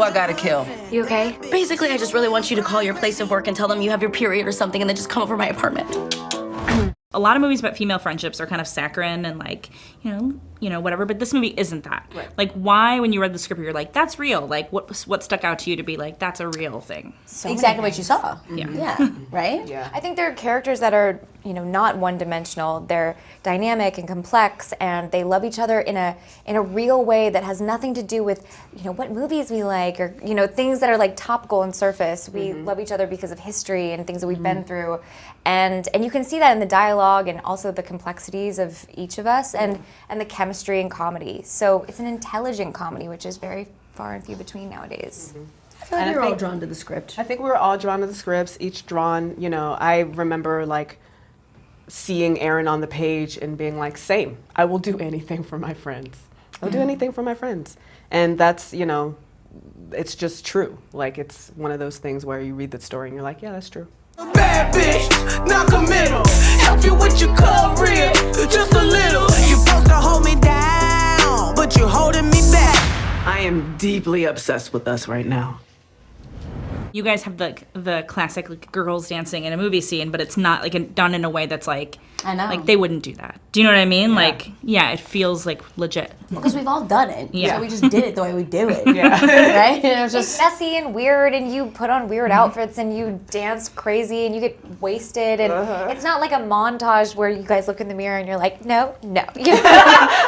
I gotta kill? You okay? Basically, I just really want you to call your place of work and tell them you have your period or something and then just come over my apartment. A lot of movies about female friendships are kind of saccharine and like, you know, whatever, but this movie isn't that. Right. Like, why, when you read the script, you're like, that's real? Like, what stuck out to you to be like, that's a real thing? Exactly what you saw. Yeah. Yeah, right? Yeah. I think they're characters that are, you know, not one-dimensional. They're dynamic and complex, and they love each other in a real way that has nothing to do with, you know, what movies we like or, you know, things that are like topical and surface. We love each other because of history and things that we've been through, and you can see that in the dialogue and also the complexities of each of us and the chemistry and comedy. So it's an intelligent comedy, which is very far and few between nowadays. I feel like we were all drawn to the script. I think we were all drawn to the scripts, each drawn, you know, I remember like seeing Aaron on the page and being like, same, I will do anything for my friends. I'll do anything for my friends. And that's, you know, it's just true. Like, it's one of those things where you read the story and you're like, yeah, that's true. Bad bitch, non-committal. Help you with your career, just a little. You're supposed to hold me down, but you're holding me back. I am deeply obsessed with us right now. You guys have the classic like, girls dancing in a movie scene, but it's not like done in a way that's like, I know. like they wouldn't do that. Do you know what I mean? Like, yeah, it feels like legit. Because we've all done it. Yeah. So we just did it the way we do it. Yeah. Right? And it was It's just messy and weird, and you put on weird outfits, and you dance crazy, and you get wasted, and it's not like a montage where you guys look in the mirror and you're like, no, you know,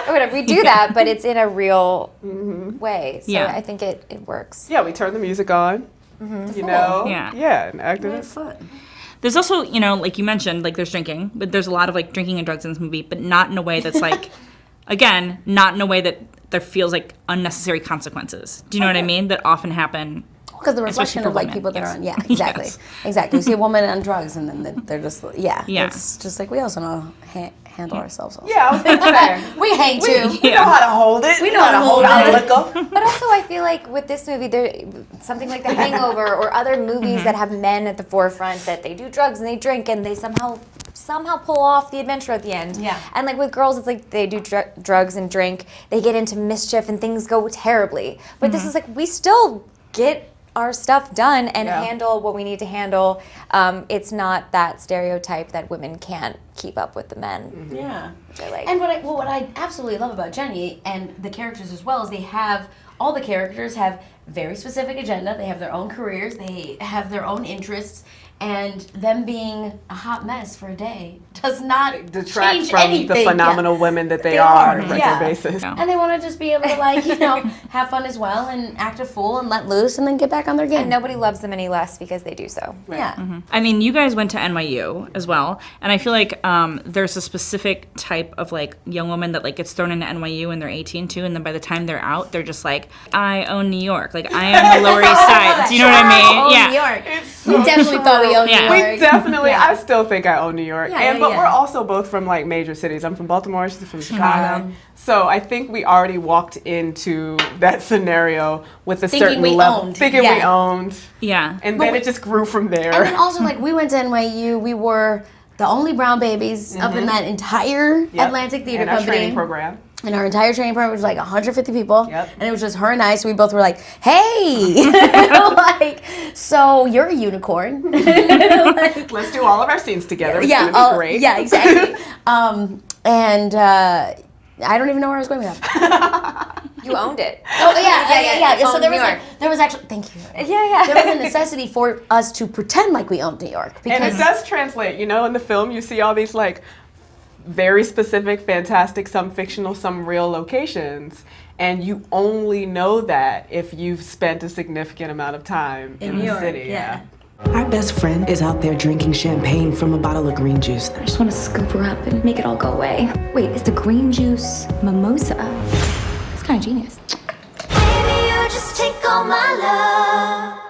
or whatever. We do that, but it's in a real way. So Yeah. I think it works. Yeah, we turn the music on, you know? Yeah. And acted it. fun. There's also, you know, like you mentioned, like there's drinking, but there's a lot of like drinking and drugs in this movie, but not in a way that's like, again, not in a way that there feels like unnecessary consequences. Do you know what I mean? That often happen. Because the Especially reflection for of like women, people that yes. are on, yeah, exactly, Yes. exactly. You see a woman on drugs, and then they're just, yeah, Yeah. It's just like we also know handle ourselves. Also. Yeah, I was gonna say. We hang too. We know how to hold it. We know how to hold our it. liquor. But also, I feel like with this movie, there something like The Hangover or other movies that have men at the forefront that they do drugs and they drink and they somehow pull off the adventure at the end. Yeah. And like with girls, it's like they do drugs and drink, they get into mischief and things go terribly. But this is like we still get our stuff done and handle what we need to handle. It's not that stereotype that women can't keep up with the men. Yeah. Which I like. And what I absolutely love about Jenny and the characters as well is all the characters have very specific agenda. They have their own careers. They have their own interests. And them being a hot mess for a day does not Detract change from anything. the phenomenal women that they are on a regular basis. Yeah. And they want to just be able to, like, you know, have fun as well and act a fool and let loose and then get back on their game. And nobody loves them any less because they do so. Yeah. I mean, you guys went to NYU as well, and I feel like there's a specific type of like young woman that like gets thrown into NYU and they're 18 too, and then by the time they're out, they're just like, I own New York, like I am the Lower East Side. Do you know what I mean? Yeah. New York. We definitely thought we owned Yeah. New York. We definitely, I still think I own New York. Yeah, But yeah. we're also both from like major cities. I'm from Baltimore, she's from Chicago. So I think we already walked into that scenario with a Thinking certain we level. owned. Thinking we Yeah. owned. Yeah. And then it just grew from there. And then also, like, we went to NYU, we were the only brown babies up in that entire Atlantic Theater and our Company. training program. And our entire training program was like 150 people. Yep. And it was just her and I, so we both were like, hey! Like, so you're a unicorn. Like, Let's do all of our scenes together. It's yeah, gonna be great. Yeah, exactly. I don't even know where I was going with that. You owned it. Oh, yeah. So Owned there New was, York. there was actually, thank you. Yeah. There was a necessity for us to pretend like we owned New York. And it Because does translate, you know, in the film you see all these like very specific, fantastic, some fictional, some real locations. And you only know that if you've spent a significant amount of time in New the York, city. yeah. Our best friend is out there drinking champagne from a bottle of green juice. I just want to scoop her up and make it all go away. Wait, is the green juice mimosa? That's kind of genius. Baby, you just take all my love.